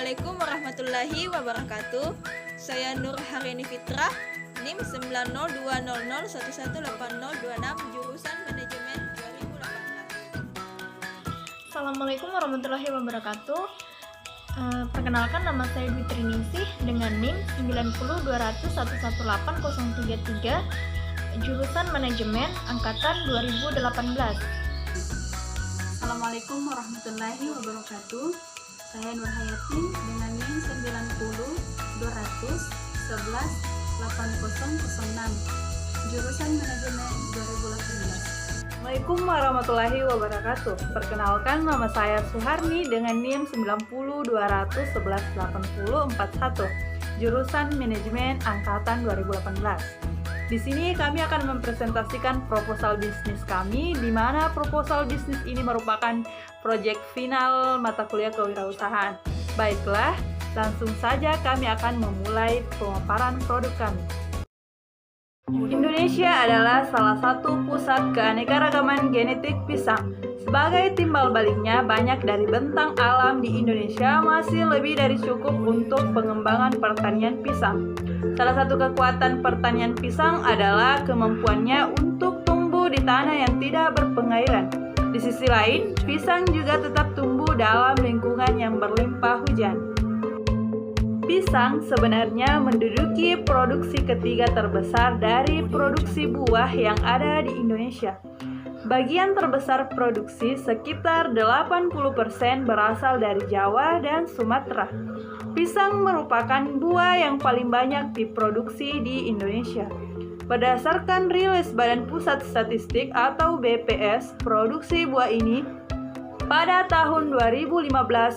Assalamualaikum warahmatullahi wabarakatuh. Saya Nur Harini Fitrah, NIM 90200118026, jurusan Manajemen 2018. Assalamualaikum warahmatullahi wabarakatuh. Perkenalkan, nama saya Dwi Triningsih dengan NIM 90200118033, jurusan Manajemen Angkatan 2018. Assalamualaikum warahmatullahi wabarakatuh. Saya Nur Hayati dengan NIM 90200118006, jurusan Manajemen 2018. Assalamualaikum warahmatullahi wabarakatuh. Perkenalkan, nama saya Suharni dengan NIM 90200118041, jurusan Manajemen Angkatan 2018. Di sini kami akan mempresentasikan proposal bisnis kami, di mana proposal bisnis ini merupakan proyek final mata kuliah kewirausahaan. Baiklah, langsung saja kami akan memulai pemaparan produk kami. Indonesia adalah salah satu pusat keanekaragaman genetik pisang. Sebagai timbal baliknya, banyak dari bentang alam di Indonesia masih lebih dari cukup untuk pengembangan pertanian pisang. Salah satu kekuatan pertanian pisang adalah kemampuannya untuk tumbuh di tanah yang tidak berpengairan. Di sisi lain, pisang juga tetap tumbuh dalam lingkungan yang berlimpah hujan. Pisang sebenarnya menduduki produksi ketiga terbesar dari produksi buah yang ada di Indonesia. Bagian terbesar produksi, sekitar 80%, berasal dari Jawa dan Sumatera. Pisang merupakan buah yang paling banyak diproduksi di Indonesia. Berdasarkan rilis Badan Pusat Statistik atau BPS, produksi buah ini pada tahun 2015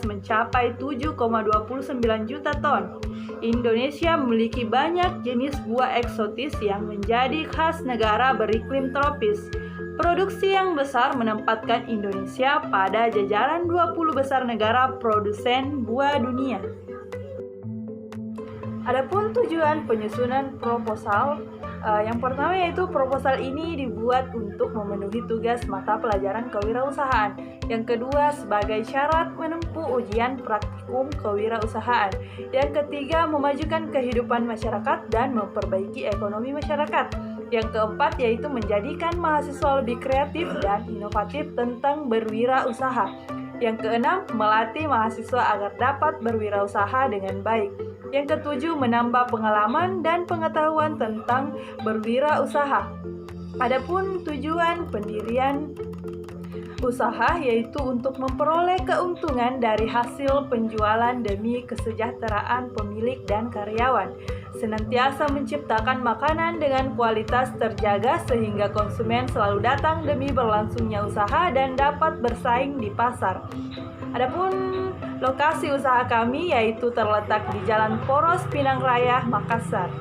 mencapai 7,29 juta ton. Indonesia memiliki banyak jenis buah eksotis yang menjadi khas negara beriklim tropis. Produksi yang besar menempatkan Indonesia pada jajaran 20 besar negara produsen buah dunia. Adapun tujuan penyusunan proposal, yang pertama yaitu proposal ini dibuat untuk memenuhi tugas mata pelajaran kewirausahaan. Yang kedua, sebagai syarat menempuh ujian praktikum kewirausahaan. Yang ketiga, memajukan kehidupan masyarakat dan memperbaiki ekonomi masyarakat. Yang keempat, yaitu menjadikan mahasiswa lebih kreatif dan inovatif tentang berwirausaha. Yang keenam, melatih mahasiswa agar dapat berwirausaha dengan baik. Yang ketujuh, menambah pengalaman dan pengetahuan tentang berwirausaha. Adapun tujuan pendirian usaha yaitu untuk memperoleh keuntungan dari hasil penjualan demi kesejahteraan pemilik dan karyawan. Senantiasa menciptakan makanan dengan kualitas terjaga sehingga konsumen selalu datang demi berlangsungnya usaha dan dapat bersaing di pasar. Adapun lokasi usaha kami yaitu terletak di Jalan Poros Pinang Raya, Makassar.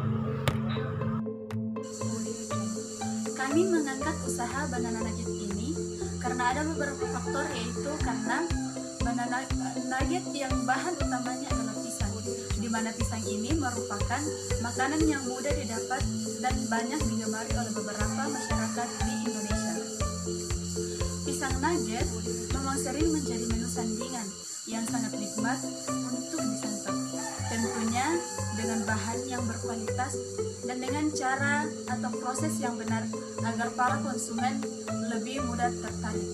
Kami mengangkat usaha banana nugget ini karena ada beberapa faktor, yaitu karena banana nugget yang bahan utamanya adalah pisang, di mana pisang ini merupakan makanan yang mudah didapat dan banyak digemari oleh beberapa masyarakat di Indonesia. Pisang nugget memang sering menjadi menu sandingan yang sangat nikmat untuk disantap, tentunya dengan bahan yang berkualitas dan dengan cara atau proses yang benar agar para konsumen lebih mudah tertarik.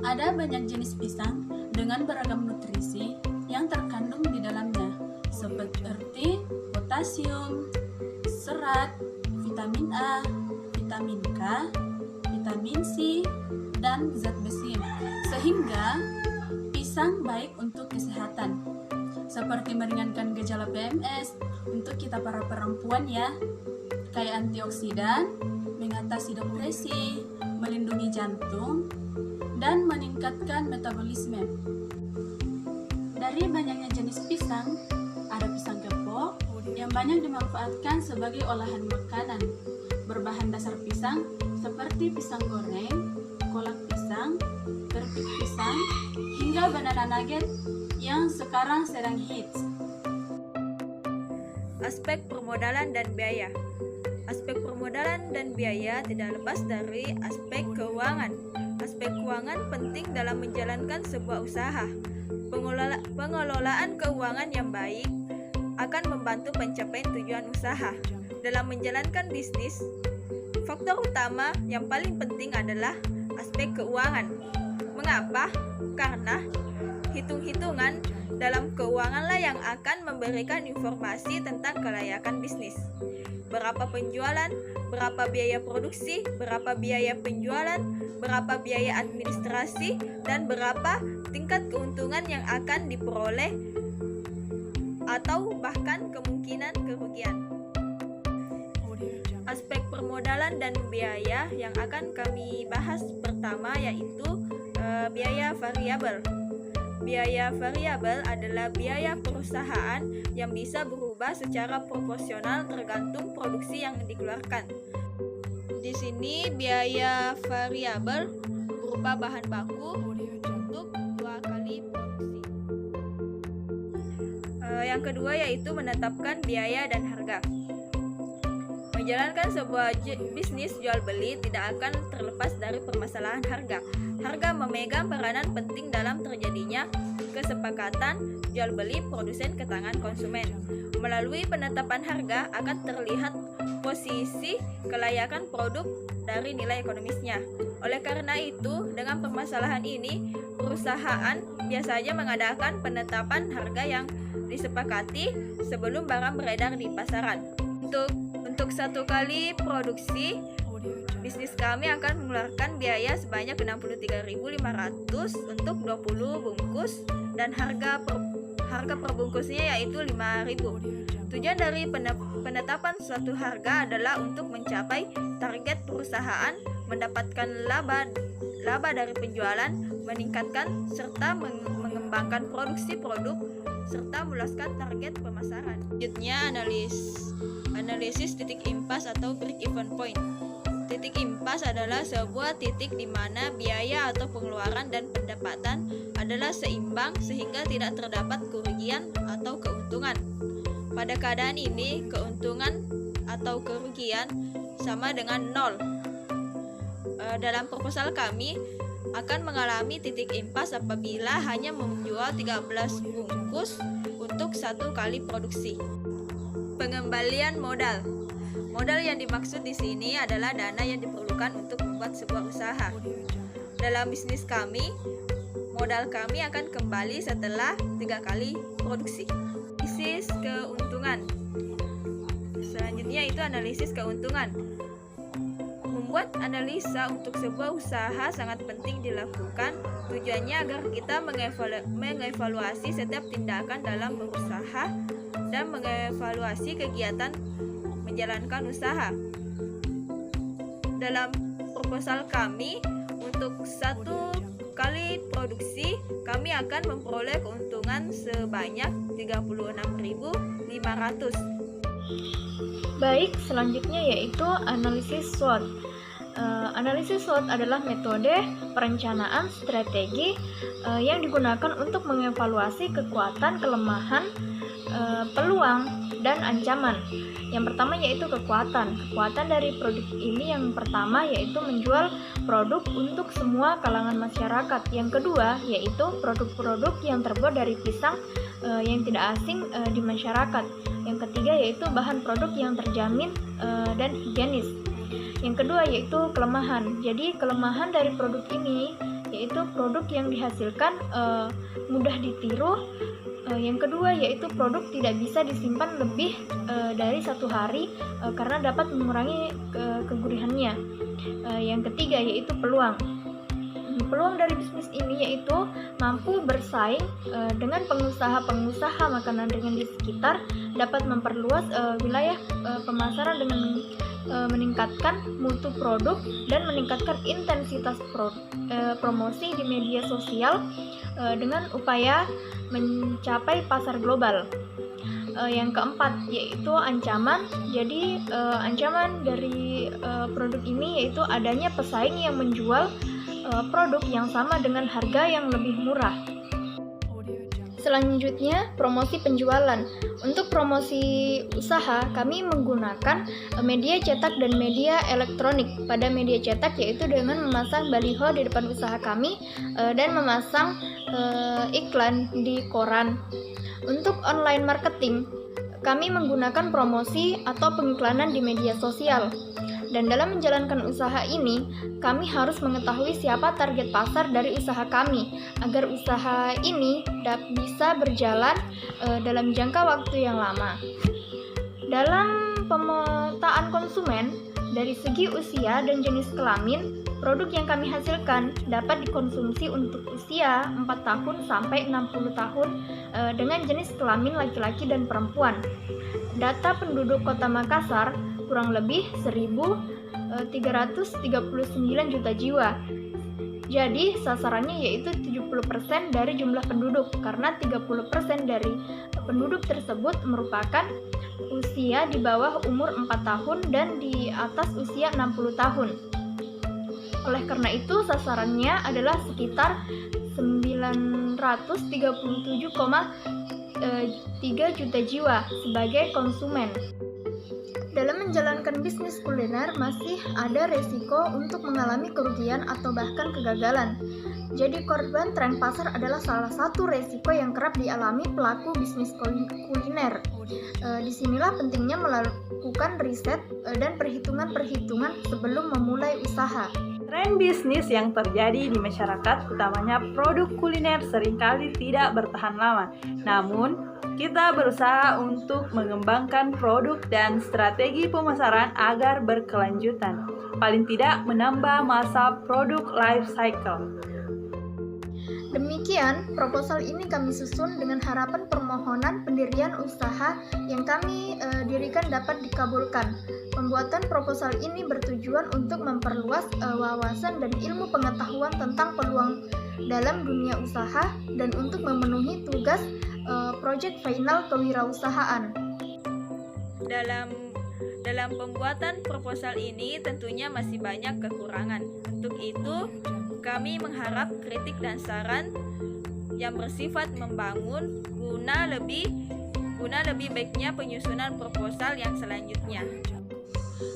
Ada banyak jenis pisang dengan beragam nutrisi yang terkandung di dalamnya, seperti potasium, serat, vitamin A, vitamin K, vitamin C, dan zat besi, sehingga pisang baik untuk kesehatan, seperti meringankan gejala PMS untuk kita para perempuan ya, kayak antioksidan, mengatasi depresi, melindungi jantung, dan meningkatkan metabolisme. Dari banyaknya jenis pisang, ada pisang kepok yang banyak dimanfaatkan sebagai olahan makanan, berbahan dasar pisang seperti pisang goreng, kolak pisang, keripik pisang, hingga banana nugget yang sekarang sedang hits. Aspek permodalan dan biaya. Aspek permodalan dan biaya tidak lepas dari aspek keuangan. Aspek keuangan penting dalam menjalankan sebuah usaha. Pengelolaan keuangan yang baik akan membantu pencapaian tujuan usaha. Dalam menjalankan bisnis, faktor utama yang paling penting adalah aspek keuangan. Mengapa? Karena hitung-hitungan dalam keuanganlah yang akan memberikan informasi tentang kelayakan bisnis. Berapa penjualan, berapa biaya produksi, berapa biaya penjualan, berapa biaya administrasi, dan berapa tingkat keuntungan yang akan diperoleh atau bahkan kemungkinan kerugian. Aspek permodalan dan biaya yang akan kami bahas pertama yaitu biaya variabel. Biaya variabel adalah biaya perusahaan yang bisa berubah secara proporsional tergantung produksi yang dikeluarkan. Di sini biaya variabel berupa bahan baku untuk 2 kali produksi. Yang kedua yaitu menetapkan biaya dan harga. Menjalankan sebuah bisnis jual beli tidak akan terlepas dari permasalahan harga. Harga memegang peranan penting dalam terjadinya kesepakatan jual beli produsen ke tangan konsumen. Melalui penetapan harga akan terlihat posisi kelayakan produk dari nilai ekonomisnya. Oleh karena itu, dengan permasalahan ini, perusahaan biasanya mengadakan penetapan harga yang disepakati sebelum barang beredar di pasaran. Untuk 1 kali produksi, bisnis kami akan mengeluarkan biaya sebanyak 63.500 untuk 20 bungkus dan harga per bungkusnya yaitu 5.000. Tujuan dari penetapan suatu harga adalah untuk mencapai target perusahaan, mendapatkan laba dari penjualan, meningkatkan serta mengembangkan produksi produk serta meluaskan target pemasaran. Selanjutnya analisis titik impas atau break even point. Titik impas adalah sebuah titik di mana biaya atau pengeluaran dan pendapatan adalah seimbang sehingga tidak terdapat kerugian atau keuntungan. Pada keadaan ini, keuntungan atau kerugian sama dengan 0. Dalam proposal kami akan mengalami titik impas apabila hanya menjual 13 bungkus untuk 1 kali produksi. Pengembalian modal. Modal yang dimaksud di sini adalah dana yang diperlukan untuk membuat sebuah usaha. Dalam bisnis kami, modal kami akan kembali setelah 3 kali produksi. Analisis keuntungan. Selanjutnya itu analisis keuntungan. Membuat analisa untuk sebuah usaha sangat penting dilakukan. Tujuannya agar kita mengevaluasi setiap tindakan dalam berusaha dan mengevaluasi kegiatan menjalankan usaha. Dalam proposal kami, untuk 1 kali produksi, kami akan memperoleh keuntungan sebanyak 36.500. Baik, selanjutnya yaitu analisis SWOT. Analisis SWOT adalah metode perencanaan strategi yang digunakan untuk mengevaluasi kekuatan, kelemahan, peluang, dan ancaman. Yang pertama yaitu kekuatan. Kekuatan dari produk ini yang pertama yaitu menjual produk untuk semua kalangan masyarakat. Yang kedua yaitu produk-produk yang terbuat dari pisang yang tidak asing di masyarakat. Yang ketiga yaitu bahan produk yang terjamin dan higienis. Yang kedua yaitu kelemahan. Jadi kelemahan dari produk ini yaitu produk yang dihasilkan mudah ditiru. Yang kedua yaitu produk tidak bisa disimpan lebih dari 1 hari karena dapat mengurangi kegurihannya. Yang ketiga yaitu peluang. Peluang dari bisnis ini yaitu mampu bersaing dengan pengusaha-pengusaha makanan ringan di sekitar, dapat memperluas wilayah pemasaran dengan meningkatkan mutu produk dan meningkatkan intensitas promosi di media sosial dengan upaya mencapai pasar global. Yang keempat yaitu ancaman. Jadi ancaman dari produk ini yaitu adanya pesaing yang menjual produk yang sama dengan harga yang lebih murah. Selanjutnya, promosi penjualan. Untuk promosi usaha, kami menggunakan media cetak dan media elektronik. Pada media cetak yaitu dengan memasang baliho di depan usaha kami dan memasang iklan di koran. Untuk online marketing, kami menggunakan promosi atau pengiklanan di media sosial. Dan dalam menjalankan usaha ini, kami harus mengetahui siapa target pasar dari usaha kami, agar usaha ini bisa berjalan dalam jangka waktu yang lama. Dalam pemetaan konsumen, dari segi usia dan jenis kelamin, produk yang kami hasilkan dapat dikonsumsi untuk usia 4 tahun sampai 60 tahun dengan jenis kelamin laki-laki dan perempuan. Data penduduk Kota Makassar kurang lebih 1.339 juta jiwa. Jadi sasarannya yaitu 70% dari jumlah penduduk, karena 30% dari penduduk tersebut merupakan usia di bawah umur 4 tahun dan di atas usia 60 tahun. Oleh karena itu sasarannya adalah sekitar 937,3 juta jiwa sebagai konsumen. Dalam menjalankan bisnis kuliner masih ada resiko untuk mengalami kerugian atau bahkan kegagalan. Jadi korban tren pasar adalah salah satu resiko yang kerap dialami pelaku bisnis kuliner. Disinilah pentingnya melakukan riset dan perhitungan-perhitungan sebelum memulai usaha. Tren bisnis yang terjadi di masyarakat, utamanya produk kuliner, seringkali tidak bertahan lama. Namun, kita berusaha untuk mengembangkan produk dan strategi pemasaran agar berkelanjutan. Paling tidak menambah masa produk life cycle. Demikian, proposal ini kami susun dengan harapan permohonan pendirian usaha yang kami dirikan dapat dikabulkan. Pembuatan proposal ini bertujuan untuk memperluas wawasan dan ilmu pengetahuan tentang peluang dalam dunia usaha dan untuk memenuhi tugas proyek final kewirausahaan. Dalam pembuatan proposal ini tentunya masih banyak kekurangan. Untuk itu, kami mengharap kritik dan saran yang bersifat membangun guna lebih baiknya penyusunan proposal yang selanjutnya.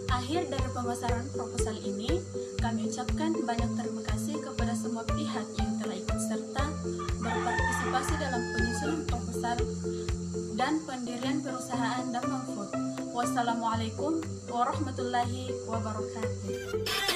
Akhir dari pemasaran proposal ini, kami ucapkan banyak terima kasih kepada semua pihak yang telah ikut serta berpartisipasi dalam penyusunan proposal dan pendirian perusahaan Damang Food. Wassalamualaikum warahmatullahi wabarakatuh.